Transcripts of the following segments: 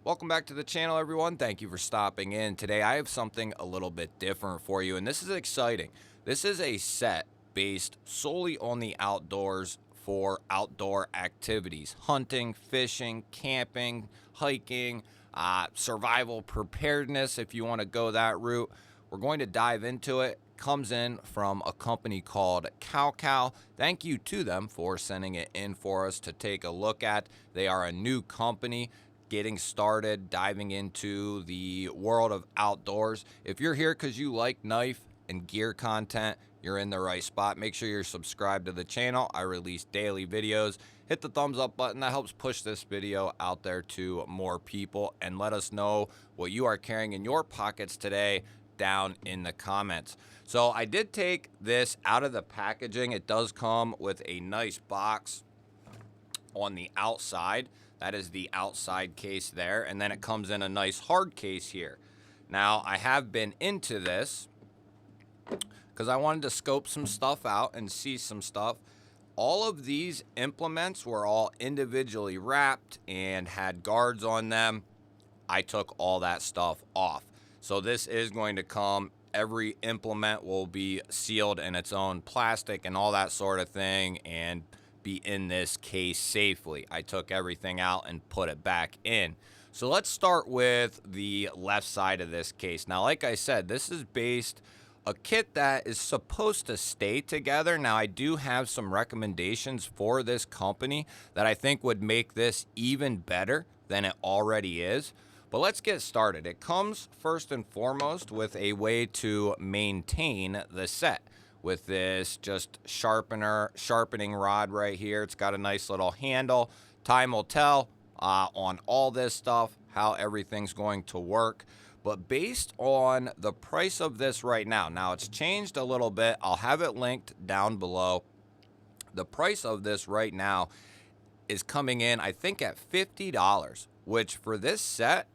Welcome back to the channel, everyone. Thank you for stopping in. Today I have something a little bit different for you, and this is exciting. This is a set based solely on the outdoors for outdoor activities: hunting, fishing, camping, hiking, survival preparedness, if you want to go that route. We're going to dive into it. Comes in from a company called Kalkal. Thank you to them for sending it in for us to take a look at. They are a new company getting started, diving into the world of outdoors. If you're here because you like knife and gear content, you're in the right spot. Make sure you're subscribed to the channel. I release daily videos. Hit the thumbs up button. That helps push this video out there to more people, and let us know what you are carrying in your pockets today down in the comments. So I did take this out of the packaging. It does come with a nice box on the outside. That is the outside case there, and then it comes in a nice hard case here. Now, I have been into this because I wanted to scope some stuff out and see some stuff. All of these implements were all individually wrapped and had guards on them. I took all that stuff off. So this is going to come, every implement will be sealed in its own plastic and all that sort of thing, and be in this case safely. I took everything out and put it back in. So let's start with the left side of this case. Now, like I said, this is based a kit that is supposed to stay together. Now, I do have some recommendations for this company that I think would make this even better than it already is. But let's get started. It comes first and foremost with a way to maintain the set, with this just sharpening rod right here. It's got a nice little handle. Time will tell on all this stuff how everything's going to work. But based on the price of this right now it's changed a little bit. I'll have it linked down below. The price of this right now is coming in, I think, at $50, which for this set,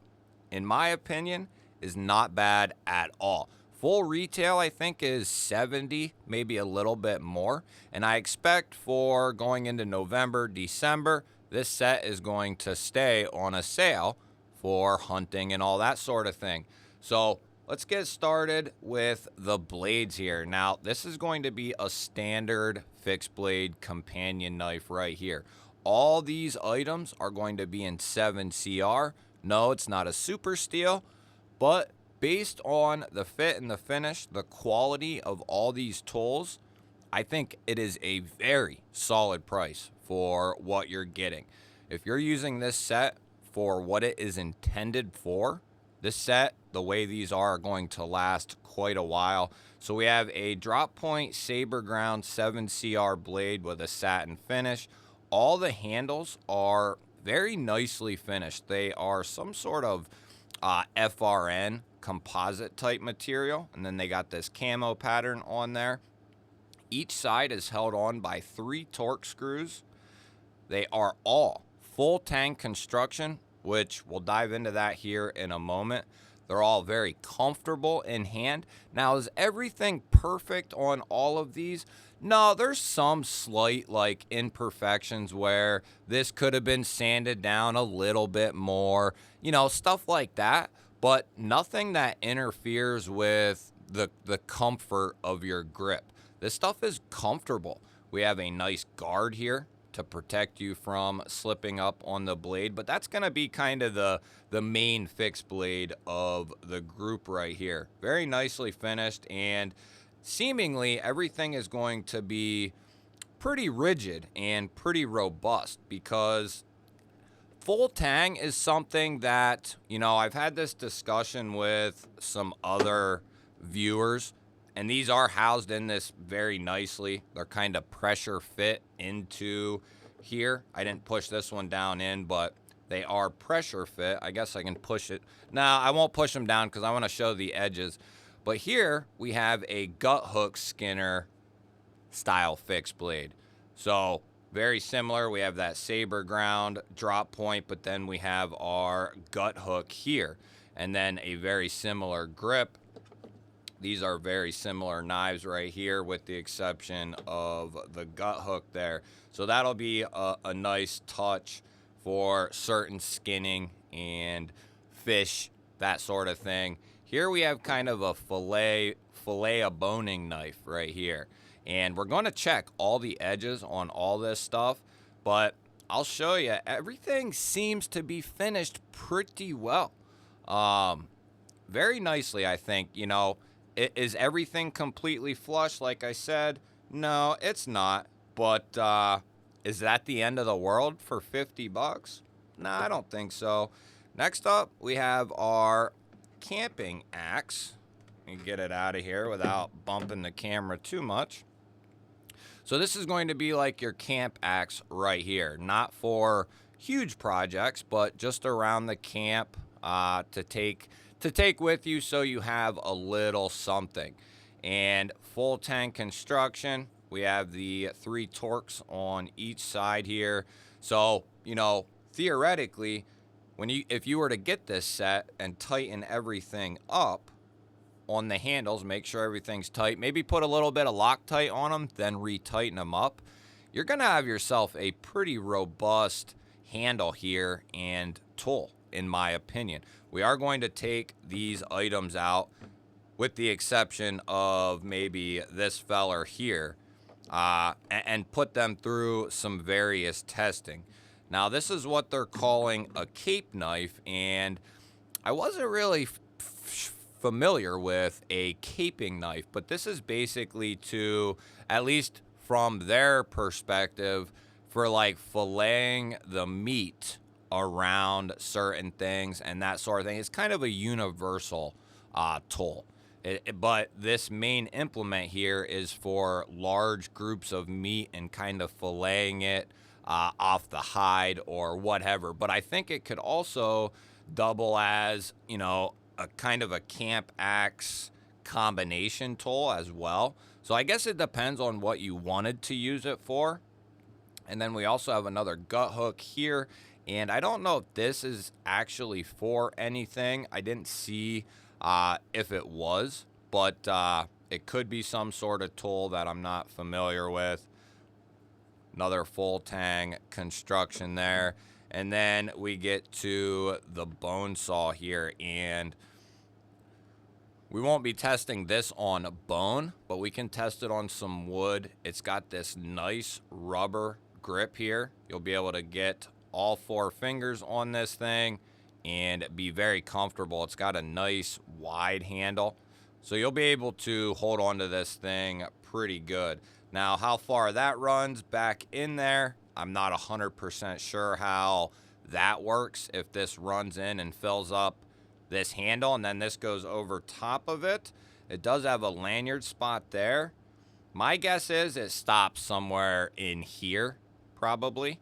in my opinion, is not bad at all. Full retail, I think, is $70, maybe a little bit more. And I expect for going into November, December, this set is going to stay on a sale for hunting and all that sort of thing. So let's get started with the blades here. Now, this is going to be a standard fixed blade companion knife right here. All these items are going to be in 7CR. No, it's not a super steel, but based on the fit and the finish, the quality of all these tools, I think it is a very solid price for what you're getting. If you're using this set for what it is intended for, this set, the way these are going to last quite a while. So we have a drop point saber ground 7CR blade with a satin finish. All the handles are very nicely finished. They are some sort of FRN composite type material, and then they got this camo pattern on there. Each side is held on by 3 torque screws. They are all full tang construction, which we'll dive into that here in a moment. They're all very comfortable in hand. Now, is everything perfect on all of these? No, there's some slight imperfections where this could have been sanded down a little bit more, stuff like that, but nothing that interferes with the comfort of your grip. This stuff is comfortable. We have a nice guard here to protect you from slipping up on the blade, but that's going to be kind of the main fixed blade of the group right here. Very nicely finished, and seemingly everything is going to be pretty rigid and pretty robust, because full tang is something that, I've had this discussion with some other viewers, and these are housed in this very nicely. They're kind of pressure fit into here. I didn't push this one down in, but they are pressure fit. I guess I can push it. Now, I won't push them down because I want to show the edges. But here we have a gut hook Skinner style fixed blade. So very similar. We have that saber ground drop point, but then we have our gut hook here, and then a very similar grip. These are very similar knives right here, with the exception of the gut hook there. So that'll be a nice touch for certain skinning and fish, that sort of thing. Here we have kind of a fillet a boning knife right here. And we're going to check all the edges on all this stuff, but I'll show you, everything seems to be finished pretty well. Very nicely, I think. You know, is everything completely flush like I said? No, it's not. But is that the end of the world for 50 bucks? No, I don't think so. Next up, we have our camping axe. Let me get it out of here without bumping the camera too much. So this is going to be like your camp axe right here. Not for huge projects, but just around the camp to take with you so you have a little something. And full tank construction. We have the 3 Torx on each side here. So, you know, theoretically, if you were to get this set and tighten everything up on the handles, make sure everything's tight, maybe put a little bit of Loctite on them, then retighten them up, you're gonna have yourself a pretty robust handle here and tool, in my opinion. We are going to take these items out, with the exception of maybe this feller here, and put them through some various testing. Now, this is what they're calling a cape knife, and I wasn't really familiar with a caping knife, but this is basically to, at least from their perspective, for like filleting the meat around certain things and that sort of thing. It's kind of a universal tool. But this main implement here is for large groups of meat and kind of filleting it off the hide or whatever. But I think it could also double as, you know, a kind of a camp axe combination tool as well. So I guess it depends on what you wanted to use it for. And then we also have another gut hook here. And I don't know if this is actually for anything. I didn't see if it was, but it could be some sort of tool that I'm not familiar with. Another full tang construction there. And then we get to the bone saw here, and we won't be testing this on bone, but we can test it on some wood. It's got this nice rubber grip here. You'll be able to get all 4 fingers on this thing and be very comfortable. It's got a nice wide handle, so you'll be able to hold on to this thing pretty good. Now, how far that runs back in there, I'm not 100% sure how that works. If this runs in and fills up this handle and then this goes over top of it, it does have a lanyard spot there. My guess is it stops somewhere in here, probably,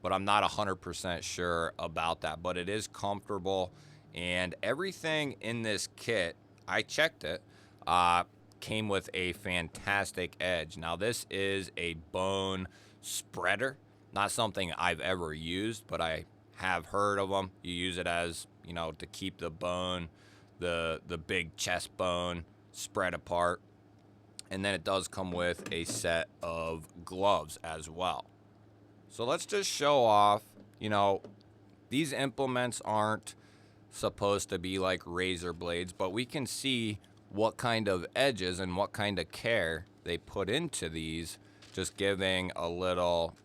but I'm not 100% sure about that. But it is comfortable, and everything in this kit, I checked it, came with a fantastic edge. Now, this is a bone spreader, not something I've ever used, but I have heard of them. You use it as, you know, to keep the bone, the big chest bone spread apart. And then it does come with a set of gloves as well. So let's just show off, you know, these implements aren't supposed to be like razor blades, but we can see what kind of edges and what kind of care they put into these, just giving a little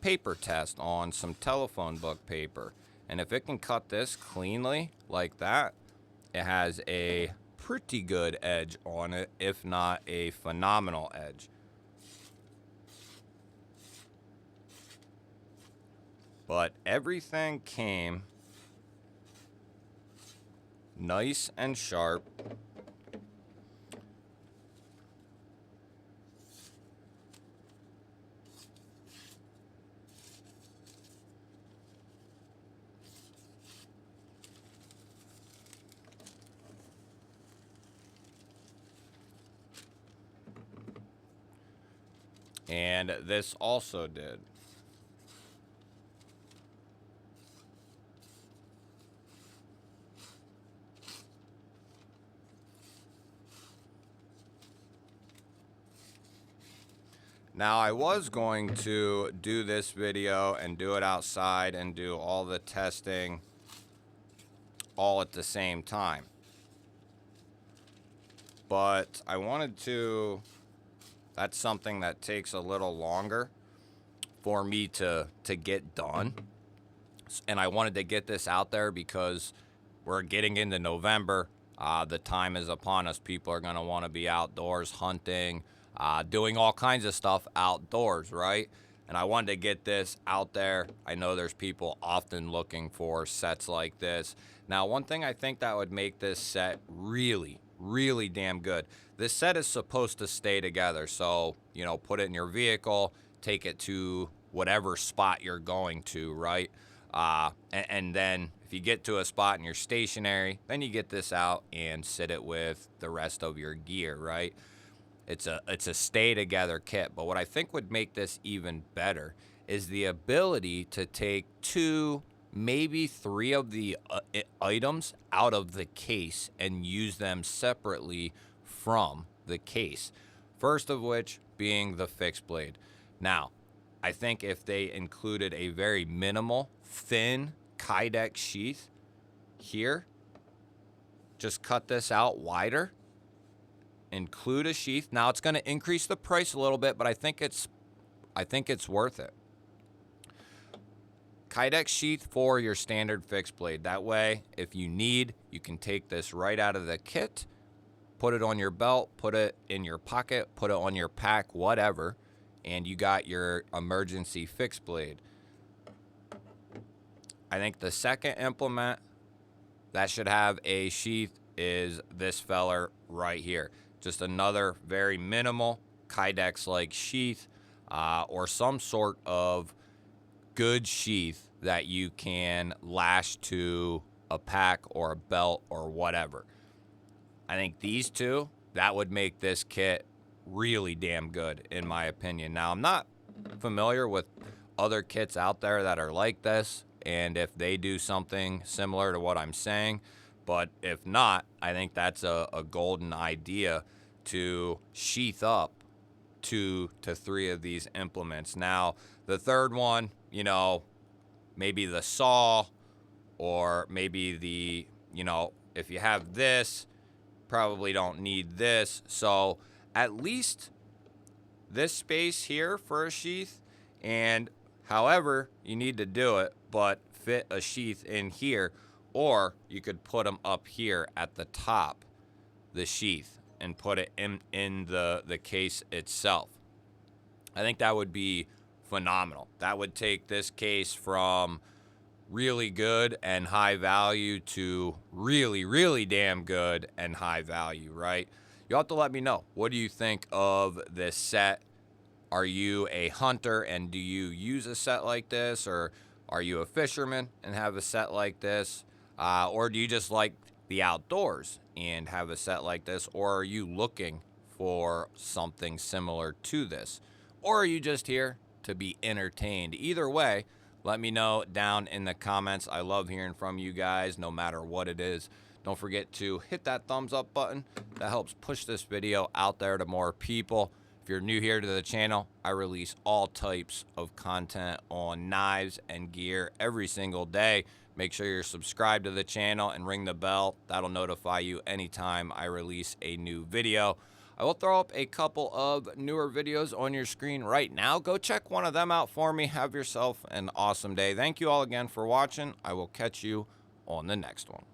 paper test on some telephone book paper. And if it can cut this cleanly like that, it has a pretty good edge on it, if not a phenomenal edge. But everything came nice and sharp. And this also did. Now, I was going to do this video and do it outside and do all the testing all at the same time. But I wanted to, that's something that takes a little longer for me to get done. And I wanted to get this out there because we're getting into November. The time is upon us. People are going to want to be outdoors hunting, doing all kinds of stuff outdoors, right? And I wanted to get this out there. I know there's people often looking for sets like this. Now, one thing I think that would make this set really, really damn good. This set is supposed to stay together. So, you know, put it in your vehicle, take it to whatever spot you're going to, right? And then if you get to a spot and you're stationary, then you get this out and sit it with the rest of your gear, right? It's a stay together kit. But what I think would make this even better is the ability to take 2, maybe 3 of the items out of the case and use them separately from the case. First of which being the fixed blade. Now, I think if they included a very minimal, thin Kydex sheath here, just cut this out wider, include a sheath. Now it's going to increase the price a little bit, but I think it's worth it. Kydex sheath for your standard fixed blade. That way, if you need, you can take this right out of the kit, put it on your belt, put it in your pocket, put it on your pack, whatever, and you got your emergency fixed blade. I think the second implement that should have a sheath is this feller right here. Just another very minimal Kydex-like sheath, or some sort of good sheath that you can lash to a pack or a belt or whatever. I think these two, that would make this kit really damn good, in my opinion. Now, I'm not familiar with other kits out there that are like this, and if they do something similar to what I'm saying, but if not, I think that's a golden idea to sheath up 2 to 3 of these implements. Now, the third one, you know, maybe the saw, or maybe the, you know, if you have this, probably don't need this. So at least this space here for a sheath, and however you need to do it, but fit a sheath in here, or you could put them up here at the top, the sheath, and put it in the case itself. I think that would be phenomenal. That would take this case from really good and high value to really, really damn good and high value, right? You'll have to let me know. What do you think of this set? Are you a hunter and do you use a set like this? Or are you a fisherman and have a set like this? Or do you just like the outdoors and have a set like this? Or are you looking for something similar to this? Or are you just here to be entertained? Either way, let me know down in the comments. I love hearing from you guys, no matter what it is. Don't forget to hit that thumbs up button. That helps push this video out there to more people. If you're new here to the channel, I release all types of content on knives and gear every single day. Make sure you're subscribed to the channel and ring the bell. That'll notify you anytime I release a new video. I will throw up a couple of newer videos on your screen right now. Go check one of them out for me. Have yourself an awesome day. Thank you all again for watching. I will catch you on the next one.